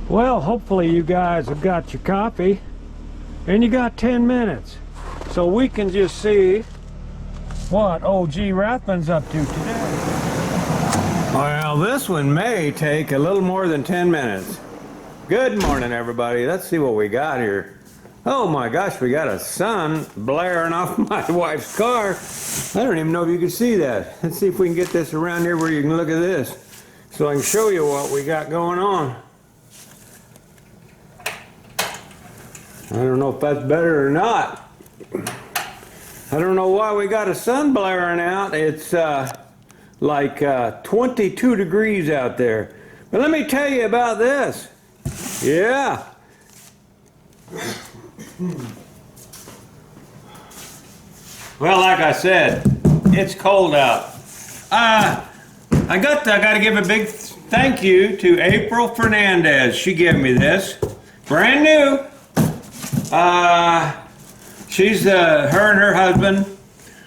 Well, hopefully you guys have got your coffee and you got 10 minutes so we can just see what OG RAThbun's up to today. Well, this one may take a little more than 10 minutes. Good morning, everybody. Let's see what we got here. Oh my gosh, we got a sun blaring off my wife's car. I don't even know if you can see that. Let's see if we can get this around here where you can look at this so I can show you what we got going on. I don't know if that's better or not. I don't know why we got a sun blaring out. It's like 22 degrees out there. But let me tell you about this. Yeah. Well, like I said, it's cold out. I got to give a big thank you to April Fernandez. She gave me this, brand new. She's her and her husband,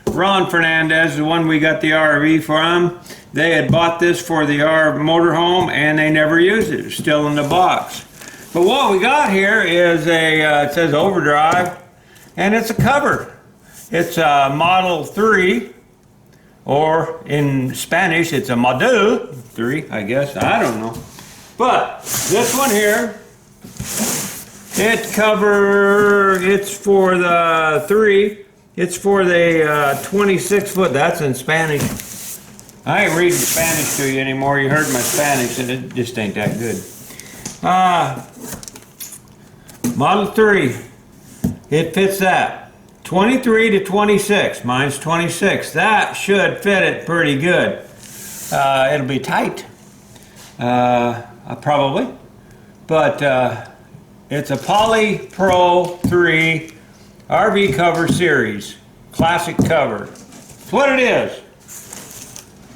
Ron Fernandez, the one we got the RV from. They had bought this for the motorhome and they never used it. It was still in the box. But what we got here is it says overdrive, and it's a cover. It's a Model 3, or in Spanish it's a Model 3, I guess. I don't know. But this one here, it's for the 3. It's for the 26 foot. That's in Spanish. I ain't reading Spanish to you anymore. You heard my Spanish, and it just ain't that good. Model 3. It fits that. 23 to 26. Mine's 26. That should fit it pretty good. It'll be tight. Probably. But it's a PolyPro 3 RV cover series. Classic cover. That's what it is.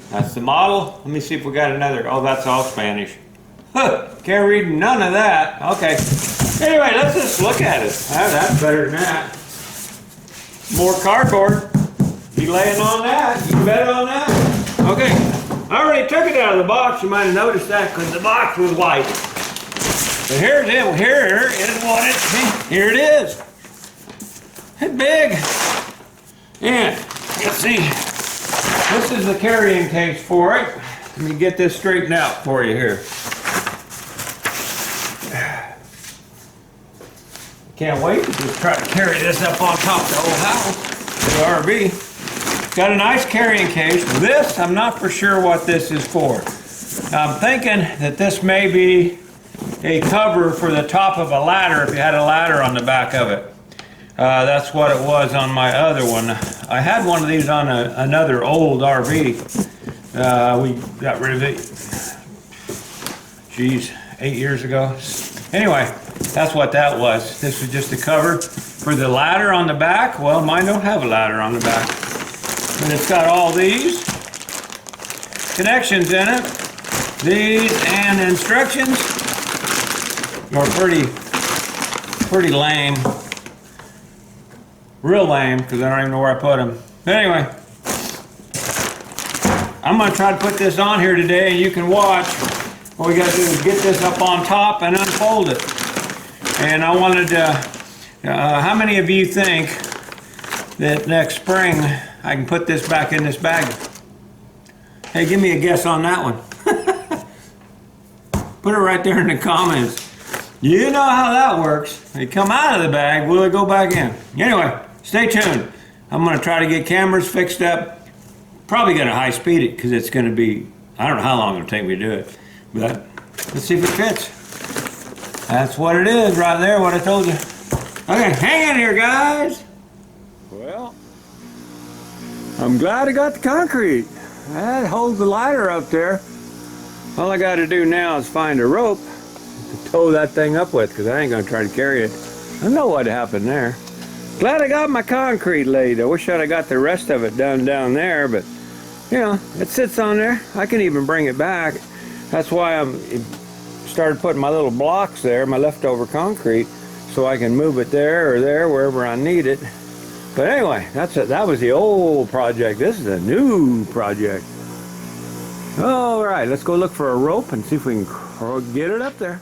That's the model. Let me see if we got another. Oh, that's all Spanish. Huh, can't read none of that. Okay. Anyway, let's just look at it. That's better than that. More cardboard. You laying on that? You bet on that? Okay. I already took it out of the box. You might have noticed that because the box was white. But here's it. Here is what it is. Here it is. It's big. And let's see. This is the carrying case for it. Let me get this straightened out for you here. Can't wait to just try to carry this up on top of the whole house, the RV. Got a nice carrying case. This, I'm not for sure what this is for. I'm thinking that this may be a cover for the top of a ladder if you had a ladder on the back of it. That's what it was on my other one. I had one of these on another old RV. We got rid of it, geez, 8 years ago. Anyway, that's what that was. This was just a cover for the ladder on the back. Well, mine don't have a ladder on the back. And it's got all these connections in it. These and instructions are pretty lame. Real lame, because I don't even know where I put them. But anyway, I'm going to try to put this on here today, and you can watch. What we got to do is get this up on top and unfold it. And I wanted to, how many of you think that next spring I can put this back in this bag? Hey, give me a guess on that one. Put it right there in the comments. You know how that works. They come out of the bag, will it go back in? Anyway, stay tuned. I'm going to try to get cameras fixed up. Probably going to high speed it because it's going to be, I don't know how long it'll take me to do it. But let's see if it fits. That's what it is right there, what I told you. Okay, hang in here, guys. Well, I'm glad I got the concrete. That holds the ladder up there. All I got to do now is find a rope to tow that thing up with, because I ain't going to try to carry it. I know what happened there. Glad I got my concrete laid. I wish I'd have got the rest of it done down there, but, you know, it sits on there. I can even bring it back. That's why I started putting my little blocks there, my leftover concrete, so I can move it there or there, wherever I need it. But anyway, that was the old project. This is a new project. All right, let's go look for a rope and see if we can get it up there.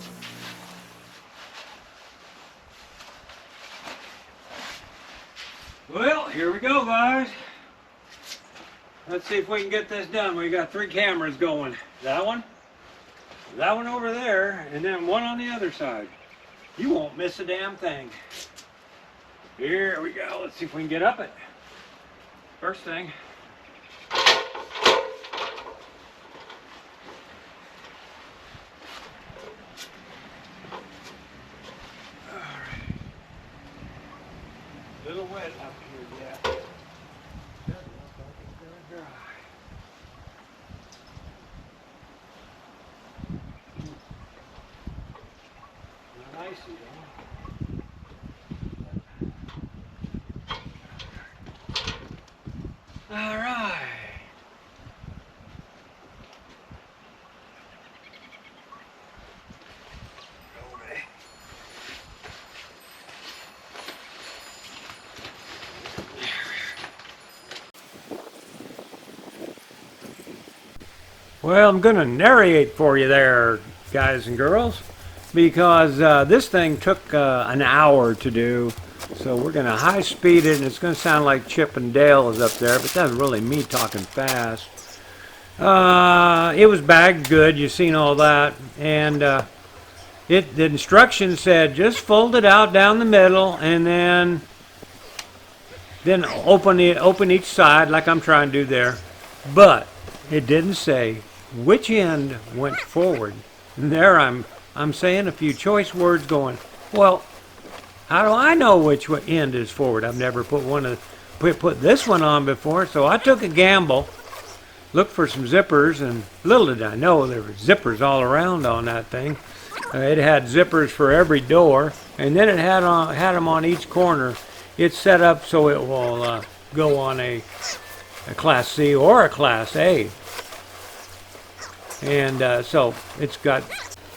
here we go, guys. Let's see if we can get this done. We got 3 cameras going. That one over there, and then one on the other side. You won't miss a damn thing. Here we go. Let's see if we can get up it. First thing. Alright. A little wet up here, yeah. Doesn't look like it's gonna dry. Not icy though. All right. Okay. Well, I'm going to narrate for you there, guys and girls, because this thing took an hour to do. So we're going to high speed it, and it's going to sound like Chip and Dale is up there, but that's really me talking fast. It was bagged good, you've seen all that, and the instructions said just fold it out down the middle, and then open each side like I'm trying to do there. But it didn't say which end went forward. And there I'm saying a few choice words going, well, how do I know which end is forward? I've never put this one on before, so I took a gamble, looked for some zippers, and little did I know there were zippers all around on that thing. It had zippers for every door, and then it had them on each corner. It's set up so it will go on a Class C or a Class A, and so it's got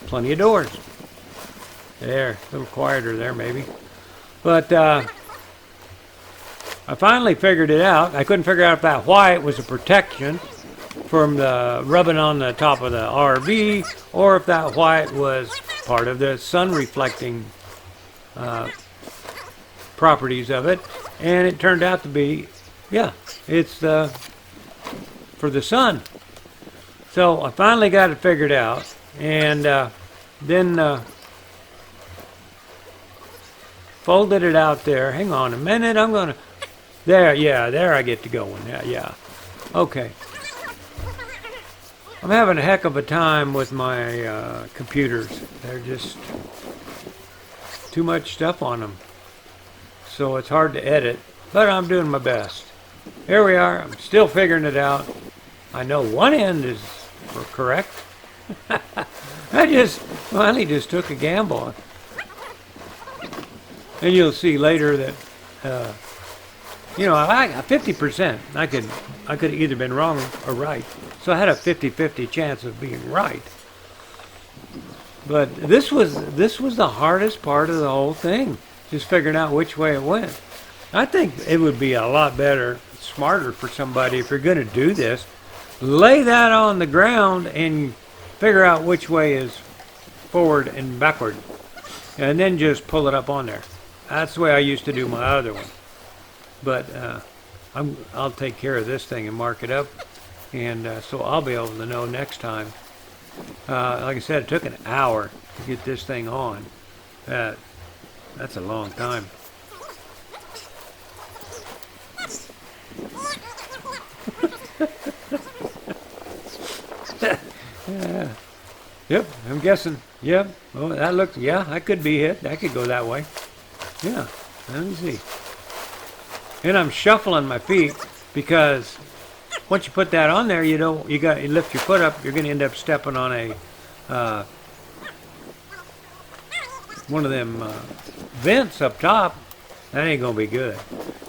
plenty of doors. There, a little quieter there maybe. But I finally figured it out. I couldn't figure out if that white was a protection from the rubbing on the top of the RV, or if that white was part of the sun reflecting properties of it. And it turned out to be, yeah, it's for the sun. So I finally got it figured out, and then folded it out there. Hang on a minute. I'm gonna. There, yeah, there I get to going. Yeah. Okay. I'm having a heck of a time with my computers. They're just too much stuff on them, so it's hard to edit. But I'm doing my best. Here we are. I'm still figuring it out. I know one end is correct. I finally just took a gamble. And you'll see later that, you know, I got 50%. I could have either been wrong or right. So I had a 50-50 chance of being right. But this was the hardest part of the whole thing, just figuring out which way it went. I think it would be a lot better, smarter for somebody, if you're going to do this, lay that on the ground and figure out which way is forward and backward, and then just pull it up on there. That's the way I used to do my other one. But I'll take care of this thing and mark it up, and so I'll be able to know next time. Like I said, it took an hour to get this thing on. That's a long time. Yep, I'm guessing. Yep. Oh, that looks. Yeah, I could be hit. I could go that way. Yeah. Let me see. And I'm shuffling my feet because once you put that on there, you lift your foot up, you're going to end up stepping on a one of them vents up top. That ain't going to be good.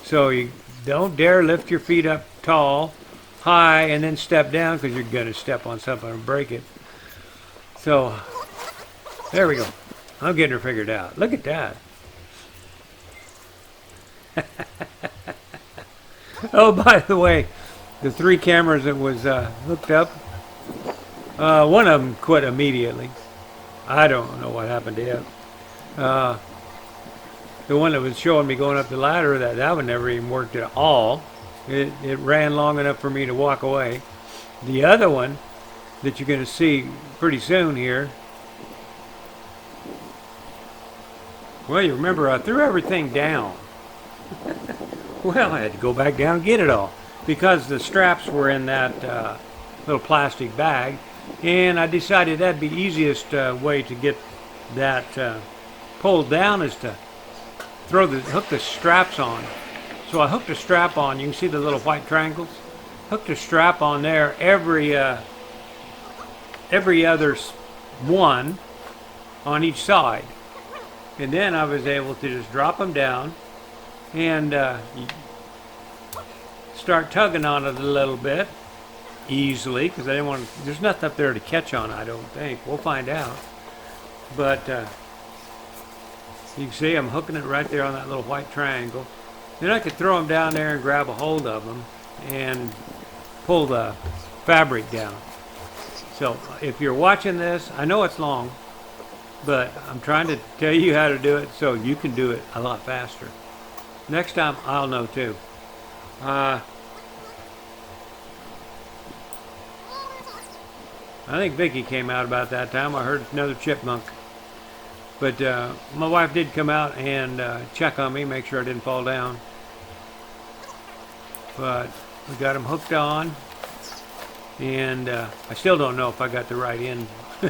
So you don't dare lift your feet up tall, high, and then step down, because you're going to step on something and break it. So there we go. I'm getting her figured out. Look at that. Oh, by the way, the 3 cameras that was hooked up, one of them quit immediately. I don't know what happened to it. The the one that was showing me going up the ladder, that one never even worked at all. It ran long enough for me to walk away. The other one that you're going to see pretty soon here, well, you remember I threw everything down. Well, I had to go back down and get it all because the straps were in that little plastic bag, and I decided that'd be the easiest way to get that pulled down is to hook the straps on. So I hooked a strap on. You can see the little white triangles. Hooked a strap on there every other one on each side, and then I was able to just drop them down and start tugging on it a little bit easily because I didn't want to, there's nothing up there to catch on, I don't think. We'll find out. But you can see I'm hooking it right there on that little white triangle. Then I could throw them down there and grab a hold of them and pull the fabric down. So if you're watching this, I know it's long, but I'm trying to tell you how to do it so you can do it a lot faster. Next time I'll know too. I think Vicky came out about that time. I heard another chipmunk. But my wife did come out and check on me, make sure I didn't fall down. But we got them hooked on, and I still don't know if I got the right end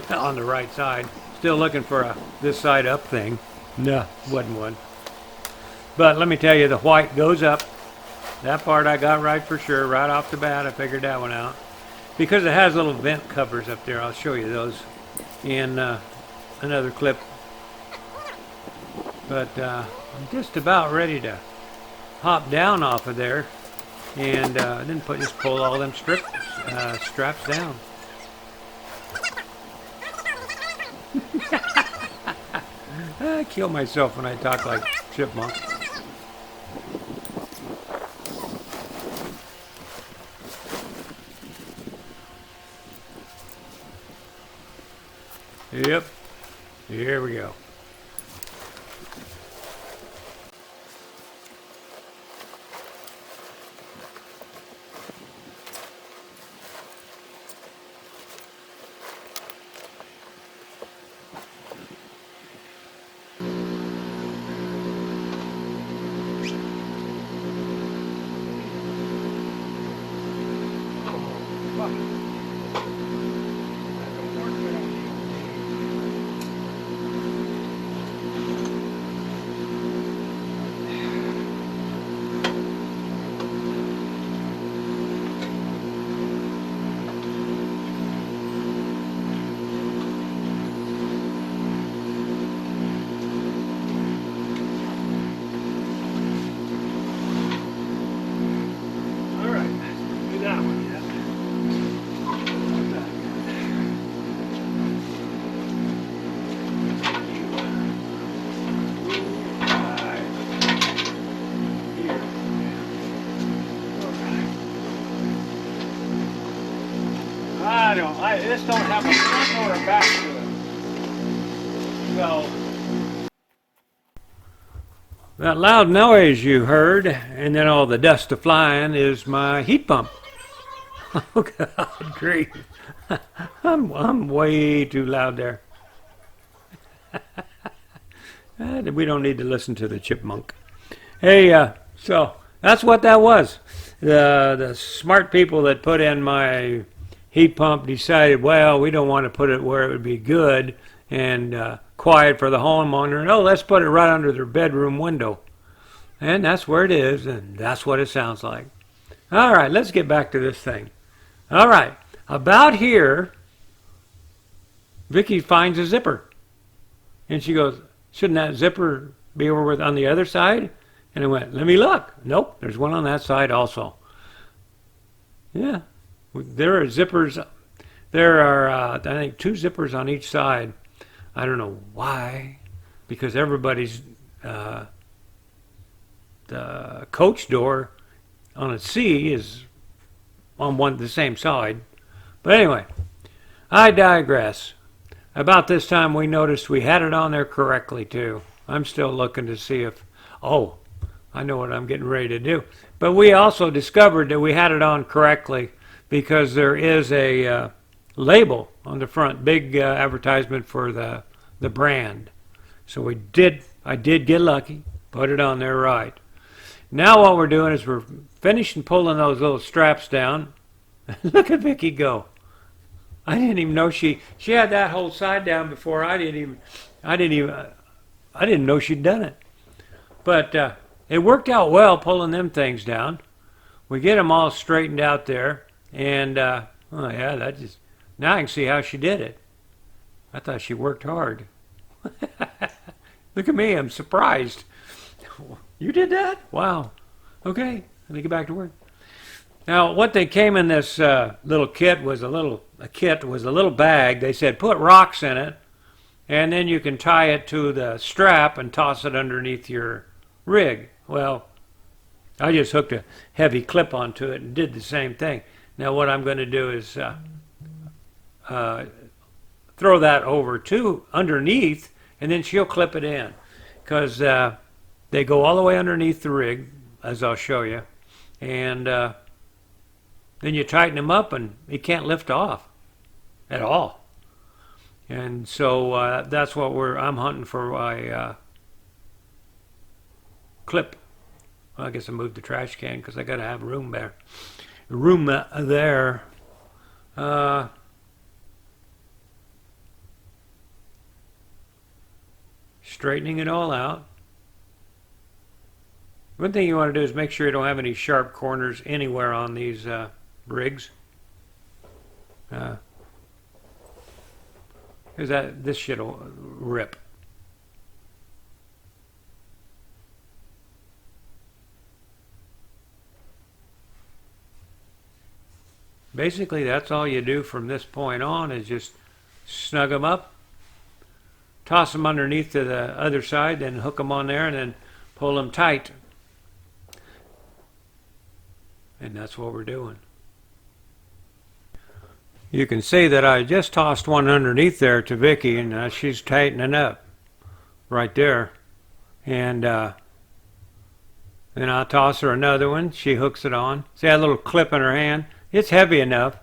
on the right side. Still looking for a this side up thing. No, wasn't one. But let me tell you, the white goes up. That part I got right for sure. Right off the bat, I figured that one out. Because it has little vent covers up there. I'll show you those in another clip. But I'm just about ready to hop down off of there, and then just pull all them straps down. I kill myself when I talk like chipmunk. Yep, here we go. This don't have a front or a back to it. So that loud noise you heard, and then all the dust flying, is my heat pump. Oh God, grief! I'm way too loud there. We don't need to listen to the chipmunk. Hey, so that's what that was. The smart people that put in my heat pump decided, well, we don't want to put it where it would be good and quiet for the homeowner. No, let's put it right under their bedroom window. And that's where it is, and that's what it sounds like. All right, let's get back to this thing. All right, about here, Vicky finds a zipper. And she goes, shouldn't that zipper be over on the other side? And I went, let me look. Nope, there's one on that side also. Yeah. There are zippers. There are, I think, 2 zippers on each side. I don't know why, because everybody's the coach door on a C is on the same side. But anyway, I digress. About this time, we noticed we had it on there correctly too. I'm still looking to see if Oh, I know what I'm getting ready to do. But we also discovered that we had it on correctly because there is a label on the front, big advertisement for the brand. So I did get lucky, put it on there right. Now what we're doing is we're finishing pulling those little straps down. Look at Vicky go. I didn't even know she had that whole side down before I didn't know she'd done it. But it worked out well pulling them things down. We get them all straightened out there, and oh yeah, now I can see how she did it. I thought she worked hard. Look at me, I'm surprised. You did that? Wow. Okay, let me get back to work. Now, what they came in this little kit was a little bag. They said put rocks in it, and then you can tie it to the strap and toss it underneath your rig. Well, I just hooked a heavy clip onto it and did the same thing. Now, what I'm going to do is throw that over to underneath, and then she'll clip it in, because they go all the way underneath the rig, as I'll show you, and then you tighten them up and it can't lift off at all. And so that's what I'm hunting for my clip. Well, I guess I moved the trash can because I got to have room there. Straightening it all out. One thing you want to do is make sure you don't have any sharp corners anywhere on these rigs. Because this shit'll rip. Basically, that's all you do from this point on is just snug them up, toss them underneath to the other side, then hook them on there, and then pull them tight. And that's what we're doing. You can see that I just tossed one underneath there to Vicky, and she's tightening up right there. And then I'll toss her another one. She hooks it on. See that little clip in her hand? It's heavy enough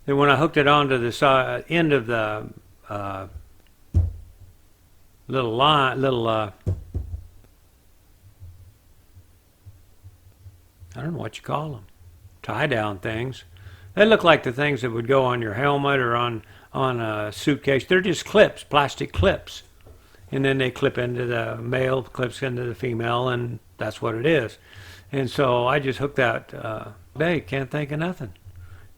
that when I hooked it onto the end of the little I don't know what you call them, tie down things. They look like the things that would go on your helmet or on a suitcase. They're just clips, plastic clips. And then they clip into the male, clips into the female, and that's what it is. And so I just hooked that today, can't think of nothing.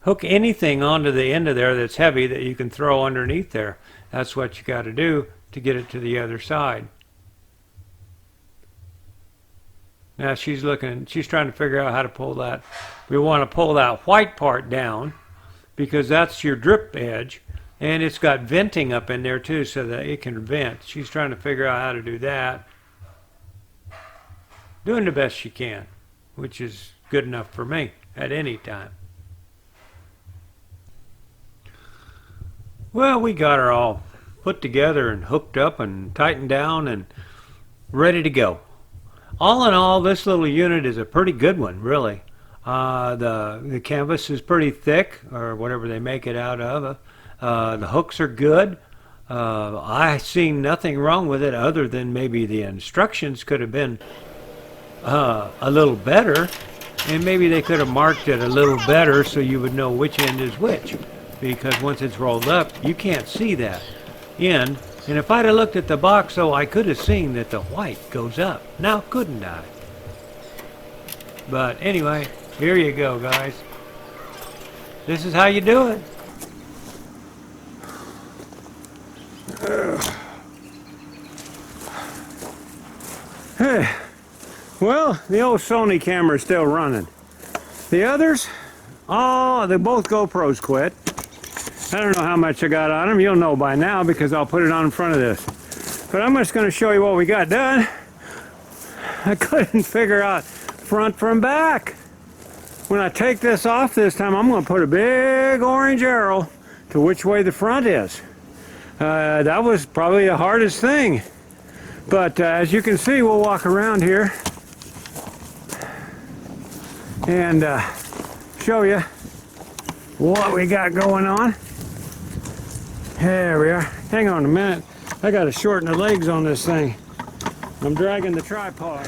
Hook anything onto the end of there that's heavy that you can throw underneath there. That's what you got to do to get it to the other side. Now she's trying to figure out how to pull that. We want to pull that white part down because that's your drip edge, and it's got venting up in there too so that it can vent. She's trying to figure out how to do that. Doing the best she can, which is good enough for me at any time. Well, we got her all put together and hooked up and tightened down and ready to go. All in all, this little unit is a pretty good one, really. The canvas is pretty thick, or whatever they make it out of. The hooks are good. I see nothing wrong with it other than maybe the instructions could have been a little better, and maybe they could have marked it a little better so you would know which end is which, because once it's rolled up, you can't see that end. And if I'd have looked at the box, though, I could have seen that the white goes up. Now, couldn't I? But anyway, here you go, guys. This is how you do it. Hey, well, the old Sony camera is still running. The others, they both GoPros quit. I don't know how much I got on them. You'll know by now because I'll put it on in front of this. But I'm just going to show you what we got done. I couldn't figure out front from back. When I take this off this time, I'm going to put a big orange arrow to which way the front is. That was probably the hardest thing. But as you can see, we'll walk around here. and show you what we got going on. There we are. Hang on a minute. I got to shorten the legs on this thing. I'm dragging the tripod.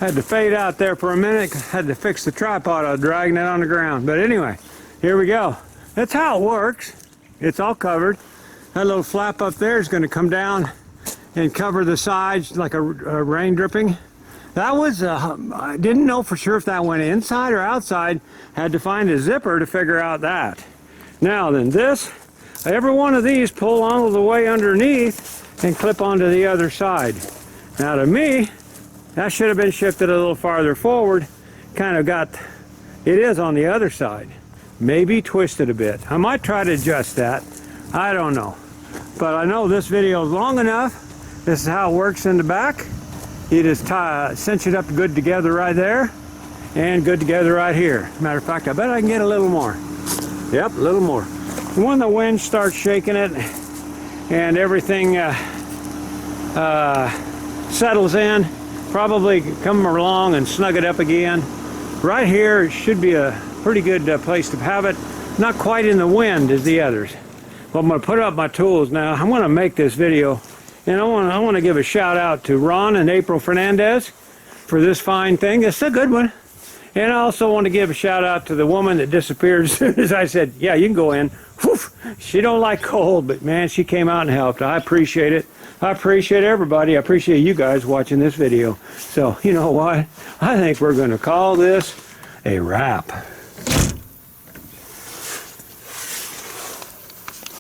Had to fade out there for a minute. Had to fix the tripod. I was dragging it on the ground. But anyway, here we go. That's how it works. It's all covered. That little flap up there is going to come down and cover the sides like a rain dripping. That was, I didn't know for sure if that went inside or outside. Had to find a zipper to figure out that. Now then, this, every one of these pull all the way underneath and clip onto the other side. Now to me, that should have been shifted a little farther forward. Kind of got, it is on the other side. Maybe twisted a bit. I might try to adjust that. I don't know. But I know this video is long enough. This is how it works in the back. You just cinch it up good together right there and good together right here. Matter of fact, I bet I can get a little more. Yep, a little more. When the wind starts shaking it and everything settles in, probably come along and snug it up again. Right here should be a pretty good place to have it. Not quite in the wind as the others. Well, I'm going to put up my tools now. I'm going to make this video, and I want to give a shout out to Ron and April Fernandez for this fine thing. It's a good one. And I also want to give a shout out to the woman that disappeared as soon as I said, yeah, you can go in. Whew. She don't like cold, but man, she came out and helped. I appreciate it. I appreciate everybody. I appreciate you guys watching this video. So, you know what? I think we're going to call this a wrap.